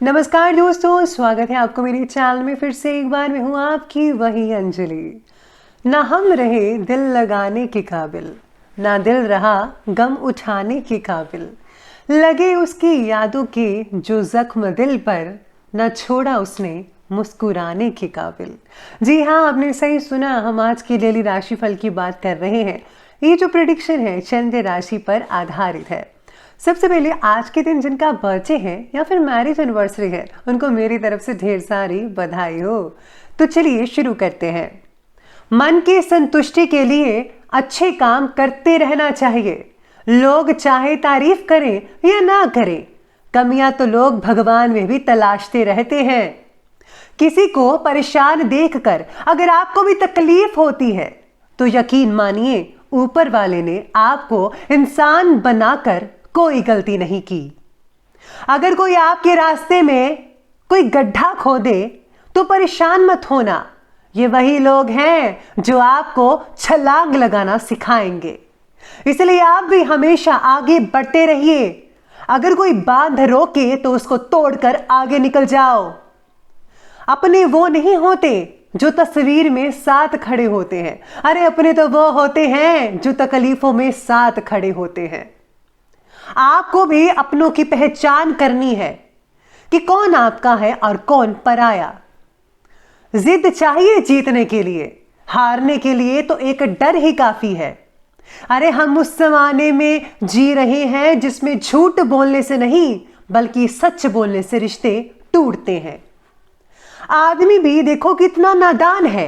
नमस्कार दोस्तों, स्वागत है आपको मेरे चैनल में। फिर से एक बार मैं हूँ आपकी वही अंजलि। ना हम रहे दिल लगाने के काबिल, ना दिल रहा गम उठाने के काबिल, लगे उसकी यादों के जो जख्म दिल पर, ना छोड़ा उसने मुस्कुराने के काबिल। जी हाँ, आपने सही सुना, हम आज की डेली राशिफल की बात कर रहे हैं। ये जो प्रेडिक्शन है चंद्र राशि पर आधारित है। सबसे पहले आज के दिन जिनका बर्थडे है या फिर मैरिज एनिवर्सरी है, उनको मेरी तरफ से ढेर सारी बधाई हो। तो चलिए शुरू करते हैं। मन की संतुष्टि के लिए अच्छे काम करते रहना चाहिए। लोग चाहे तारीफ करें या ना करें, कमियां तो लोग भगवान में भी तलाशते रहते हैं। किसी को परेशान देखकर अगर आपको भी तकलीफ होती है तो यकीन मानिए, ऊपर वाले ने आपको इंसान बनाकर कोई गलती नहीं की। अगर कोई आपके रास्ते में कोई गड्ढा खोदे तो परेशान मत होना। ये वही लोग हैं जो आपको छलांग लगाना सिखाएंगे। इसलिए आप भी हमेशा आगे बढ़ते रहिए। अगर कोई बाधा रोके तो उसको तोड़कर आगे निकल जाओ। अपने वो नहीं होते जो तस्वीर में साथ खड़े होते हैं। अरे अपने तो वो होते हैं जो तकलीफों में साथ खड़े होते हैं। आपको भी अपनों की पहचान करनी है कि कौन आपका है और कौन पराया। जिद चाहिए जीतने के लिए, हारने के लिए तो एक डर ही काफी है। अरे हम उस जमाने में जी रहे हैं जिसमें झूठ बोलने से नहीं बल्कि सच बोलने से रिश्ते टूटते हैं। आदमी भी देखो कितना नादान है।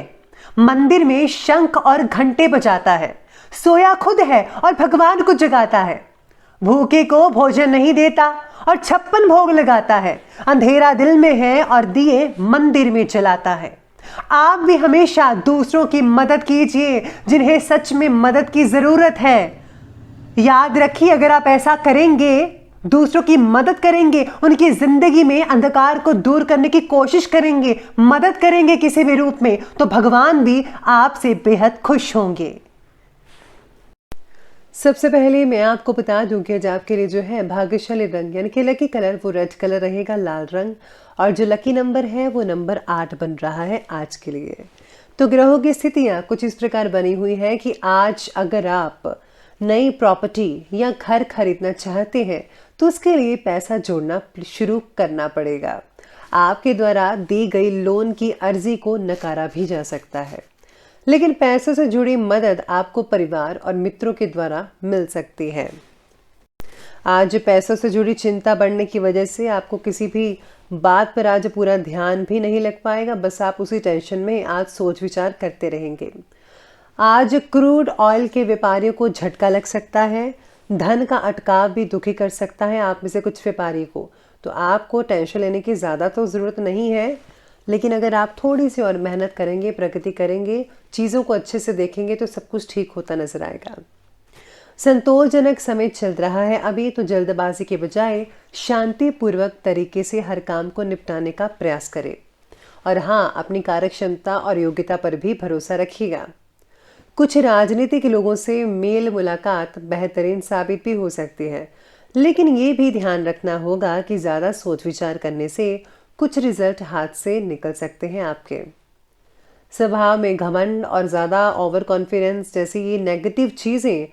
मंदिर में शंख और घंटे बजाता है, सोया खुद है और भगवान को जगाता है। भूखे को भोजन नहीं देता और 56 भोग लगाता है। अंधेरा दिल में है और दिए मंदिर में जलाता है। आप भी हमेशा दूसरों की मदद कीजिए जिन्हें सच में मदद की जरूरत है। याद रखिए, अगर आप ऐसा करेंगे, दूसरों की मदद करेंगे, उनकी जिंदगी में अंधकार को दूर करने की कोशिश करेंगे, मदद करेंगे किसी भी रूप में, तो भगवान भी आपसे बेहद खुश होंगे। सबसे पहले मैं आपको बता दूं कि आज आपके लिए जो है भाग्यशाली रंग यानी कि लकी कलर वो रेड कलर रहेगा, लाल रंग। और जो लकी नंबर है वो नंबर 8 बन रहा है आज के लिए। तो ग्रहों की स्थितियां कुछ इस प्रकार बनी हुई है कि आज अगर आप नई प्रॉपर्टी या घर खरीदना चाहते हैं तो उसके लिए पैसा जोड़ना शुरू करना पड़ेगा। आपके द्वारा दी गई लोन की अर्जी को नकारा भी जा सकता है, लेकिन पैसों से जुड़ी मदद आपको परिवार और मित्रों के द्वारा मिल सकती है। आज पैसों से जुड़ी चिंता बढ़ने की वजह से आपको किसी भी बात पर आज पूरा ध्यान भी नहीं लग पाएगा। बस आप उसी टेंशन में आज सोच विचार करते रहेंगे। आज क्रूड ऑयल के व्यापारियों को झटका लग सकता है। धन का अटकाव भी दुखी कर सकता है आप में से कुछ व्यापारी को। तो आपको टेंशन लेने की ज़्यादा तो ज़रूरत नहीं है, लेकिन अगर आप थोड़ी सी और मेहनत करेंगे, प्रगति करेंगे, चीज़ों को अच्छे से देखेंगे तो सब कुछ ठीक होता नजर आएगा। संतोषजनक समय चल रहा है अभी, तो जल्दबाजी के बजाय शांतिपूर्वक तरीके से हर काम को निपटाने का प्रयास करें। और हाँ, अपनी कार्यक्षमता और योग्यता पर भी भरोसा रखिएगा। कुछ राजनीतिक लोगों से मेल मुलाकात बेहतरीन साबित भी हो सकती है, लेकिन ये भी ध्यान रखना होगा कि ज़्यादा सोच विचार करने से कुछ रिजल्ट हाथ से निकल सकते हैं आपके। स्वभाव में घमंड और ज़्यादा ओवर कॉन्फिडेंस जैसी ये नेगेटिव चीज़ें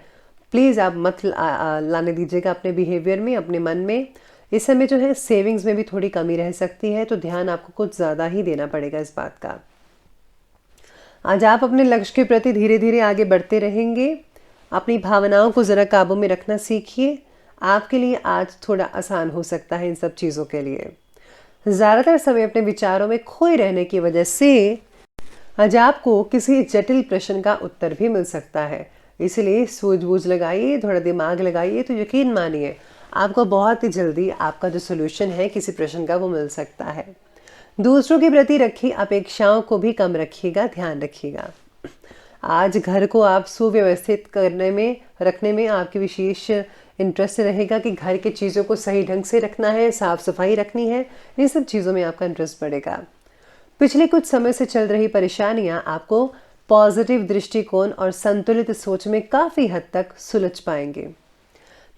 प्लीज़ आप मत लाने दीजिएगा अपने बिहेवियर में, अपने मन में। इस समय जो है सेविंग्स में भी थोड़ी कमी रह सकती है, तो ध्यान आपको कुछ ज़्यादा ही देना पड़ेगा इस बात का। आज आप अपने लक्ष्य के प्रति धीरे धीरे आगे बढ़ते रहेंगे। अपनी भावनाओं को ज़रा काबू में रखना सीखिए। आपके लिए आज थोड़ा आसान हो सकता है इन सब चीज़ों के लिए। ज़्यादातर समय अपने विचारों में खोए रहने की वजह से आज आपको किसी जटिल प्रश्न का उत्तर भी मिल सकता है। इसलिए सूझबूझ लगाइए, थोड़ा दिमाग लगाइए, तो यकीन मानिए आपको बहुत ही जल्दी आपका जो सोल्यूशन है किसी प्रश्न का वो मिल सकता है। दूसरों के प्रति रखी अपेक्षाओं को भी कम रखिएगा, ध्यान रखिएगा। आज घर को आप सुव्यवस्थित रखने में आपकी विशेष इंटरेस्ट रहेगा कि घर की चीज़ों को सही ढंग से रखना है, साफ सफाई रखनी है। इन सब चीज़ों में आपका इंटरेस्ट बढ़ेगा। पिछले कुछ समय से चल रही परेशानियां आपको पॉजिटिव दृष्टिकोण और संतुलित सोच में काफ़ी हद तक सुलझ पाएंगे।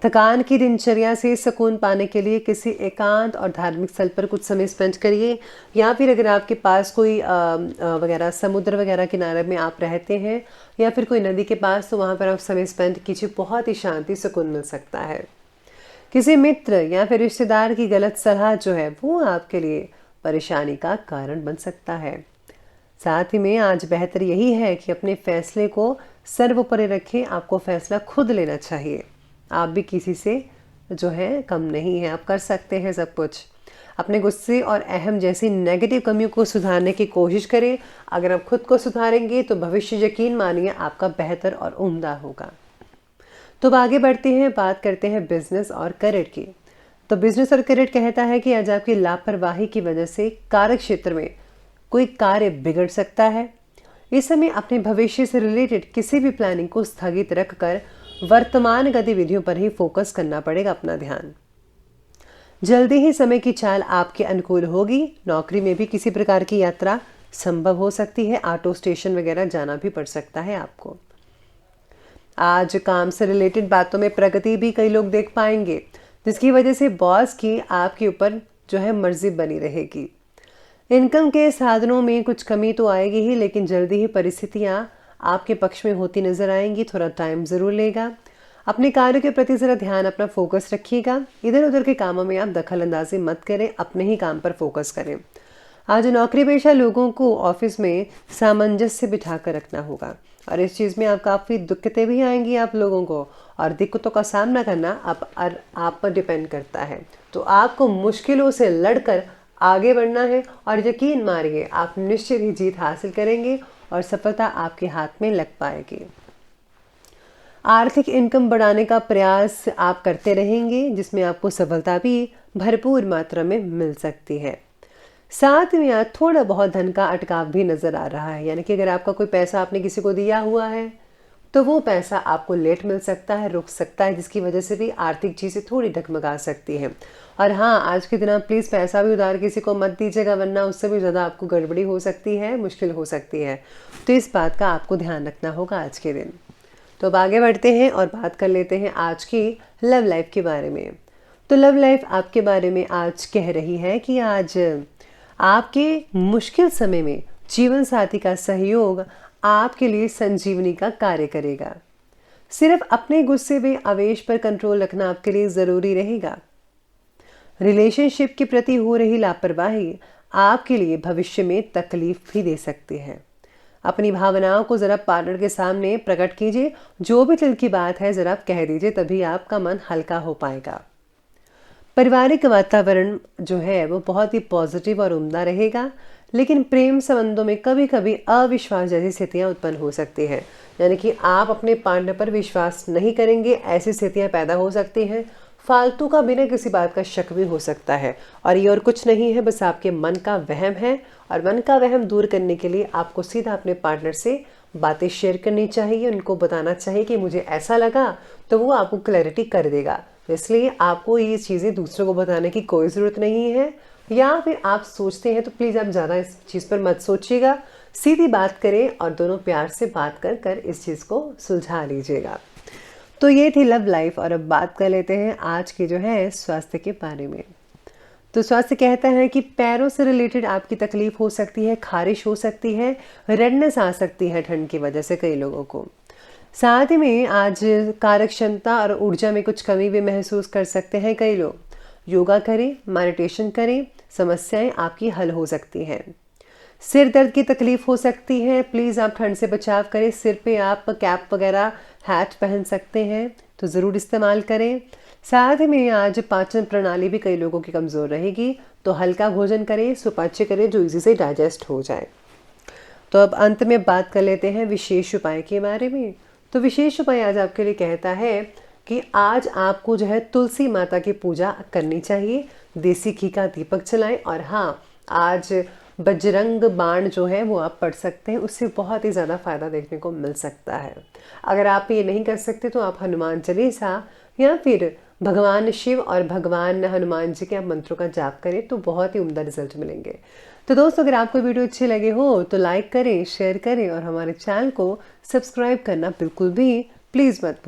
थकान की दिनचर्या से सुकून पाने के लिए किसी एकांत और धार्मिक स्थल पर कुछ समय स्पेंड करिए, या फिर अगर आपके पास कोई वगैरह समुद्र वगैरह किनारे में आप रहते हैं या फिर कोई नदी के पास, तो वहाँ पर आप समय स्पेंड कीजिए, बहुत ही शांति सुकून मिल सकता है। किसी मित्र या फिर रिश्तेदार की गलत सलाह जो है वो आपके लिए परेशानी का कारण बन सकता है। साथ ही में आज बेहतर यही है कि अपने फैसले को सर्वोपरि रखें, आपको फैसला खुद लेना चाहिए। आप भी किसी से जो है कम नहीं है, आप कर सकते हैं सब कुछ। अपने गुस्से और अहम जैसी नेगेटिव कमियों को सुधारने की कोशिश करें। अगर आप खुद को सुधारेंगे तो भविष्य यकीन मानिए आपका बेहतर और उम्दा होगा। तो अब आगे बढ़ते हैं, बात करते हैं बिजनेस और करियर की। तो बिजनेस और करियर कहता है कि आज आपकी लापरवाही की वजह से कार्य क्षेत्र में कोई कार्य बिगड़ सकता है। इस समय अपने भविष्य से रिलेटेड किसी भी प्लानिंग को स्थगित रखकर वर्तमान गतिविधियों पर ही फोकस करना पड़ेगा अपना ध्यान। जल्दी ही समय की चाल आपके अनुकूल होगी। नौकरी में भी किसी प्रकार की यात्रा संभव हो सकती है, ऑटो स्टेशन वगैरह जाना भी पड़ सकता है आपको। आज काम से रिलेटेड बातों में प्रगति भी कई लोग देख पाएंगे, जिसकी वजह से बॉस की आपके ऊपर जो है मर्जी बनी रहेगी। इनकम के साधनों में कुछ कमी तो आएगी ही, लेकिन जल्दी ही परिस्थितियां आपके पक्ष में होती नजर आएंगी। थोड़ा टाइम जरूर लेगा। अपने कार्य के प्रति जरा ध्यान, अपना फोकस रखिएगा। इधर उधर के कामों में आप दखल अंदाजी मत करें, अपने ही काम पर फोकस करें। आज नौकरी पेशा लोगों को ऑफिस में सामंजस्य बिठा कर रखना होगा, और इस चीज़ में आप काफ़ी दिक्कतें भी आएंगी आप लोगों को, और दिक्कतों का सामना करना आप पर डिपेंड करता है। तो आपको मुश्किलों से लड़कर आगे बढ़ना है, और यकीन मानिए आप निश्चित ही जीत हासिल करेंगे और सफलता आपके हाथ में लग पाएगी। आर्थिक इनकम बढ़ाने का प्रयास आप करते रहेंगे, जिसमें आपको सफलता भी भरपूर मात्रा में मिल सकती है। साथ में आज थोड़ा बहुत धन का अटकाव भी नजर आ रहा है, यानी कि अगर आपका कोई पैसा आपने किसी को दिया हुआ है तो वो पैसा आपको लेट मिल सकता है, रुक सकता है, जिसकी वजह से भी आर्थिक चीज़ें थोड़ी डगमगा सकती हैं। और हाँ, आज के दिन आप प्लीज़ पैसा भी उधार किसी को मत दीजिएगा, वरना उससे भी ज़्यादा आपको गड़बड़ी हो सकती है, मुश्किल हो सकती है। तो इस बात का आपको ध्यान रखना होगा आज के दिन। तो अब आगे बढ़ते हैं और बात कर लेते हैं आज की लव लाइफ के बारे में। तो लव लाइफ आपके बारे में आज कह रही है कि आज आपके मुश्किल समय में जीवन साथी का सहयोग आपके लिए संजीवनी का कार्य करेगा। सिर्फ अपने गुस्से में आवेश पर कंट्रोल रखना आपके लिए जरूरी रहेगा। रिलेशनशिप के प्रति हो रही लापरवाही आपके लिए भविष्य में तकलीफ भी दे सकती है। अपनी भावनाओं को जरा पार्टनर के सामने प्रकट कीजिए, जो भी दिल की बात है जरा कह दीजिए, तभी आपका मन हल्का हो पाएगा। पारिवारिक वातावरण जो है वो बहुत ही पॉजिटिव और उम्दा रहेगा, लेकिन प्रेम संबंधों में कभी कभी अविश्वास जैसी स्थितियां उत्पन्न हो सकती हैं, यानी कि आप अपने पार्टनर पर विश्वास नहीं करेंगे, ऐसी स्थितियां पैदा हो सकती हैं। फालतू का बिना किसी बात का शक भी हो सकता है, और ये और कुछ नहीं है, बस आपके मन का वहम है। और मन का वहम दूर करने के लिए आपको सीधा अपने पार्टनर से बातें शेयर करनी चाहिए, उनको बताना चाहिए कि मुझे ऐसा लगा, तो वो आपको क्लैरिटी कर देगा। तो इसलिए आपको ये चीज़ें दूसरों को बताने की कोई ज़रूरत नहीं है, या फिर आप सोचते हैं तो प्लीज़ आप ज़्यादा इस चीज़ पर मत सोचिएगा। सीधी बात करें और दोनों प्यार से बात कर कर इस चीज़ को सुलझा लीजिएगा। तो ये थी लव लाइफ, और अब बात कर लेते हैं आज की जो है स्वास्थ्य के बारे में। तो स्वास्थ्य कहता है कि पैरों से रिलेटेड आपकी तकलीफ हो सकती है, खारिश हो सकती है, रेडनेस आ सकती है ठंड की वजह से कई लोगों को। साथ ही में आज कार्य क्षमता और ऊर्जा में कुछ कमी भी महसूस कर सकते हैं कई लोग। योगा करें, मेडिटेशन करें, समस्याएं आपकी हल हो सकती हैं। सिर दर्द की तकलीफ हो सकती है, प्लीज़ आप ठंड से बचाव करें। सिर पे आप कैप वगैरह हैट पहन सकते हैं, तो ज़रूर इस्तेमाल करें। साथ में आज पाचन प्रणाली भी कई लोगों की कमज़ोर रहेगी, तो हल्का भोजन करें, सुपाच्य करें जो इजी से डाइजेस्ट हो जाए। तो अब अंत में बात कर लेते हैं विशेष उपाय के बारे में। तो विशेष उपाय आज आपके लिए कहता है कि आज आपको जो है तुलसी माता की पूजा करनी चाहिए, देसी घी का दीपक जलाएं, और हाँ, आज बजरंग बाण जो है वो आप पढ़ सकते हैं, उससे बहुत ही ज़्यादा फायदा देखने को मिल सकता है। अगर आप ये नहीं कर सकते तो आप हनुमान चालीसा या फिर भगवान शिव और भगवान हनुमान जी के आप मंत्रों का जाप करें, तो बहुत ही उम्दा रिजल्ट मिलेंगे। तो दोस्तों, अगर आपको वीडियो अच्छी लगे हो तो लाइक करें, शेयर करें, और हमारे चैनल को सब्सक्राइब करना बिल्कुल भी प्लीज़ मत भूलें।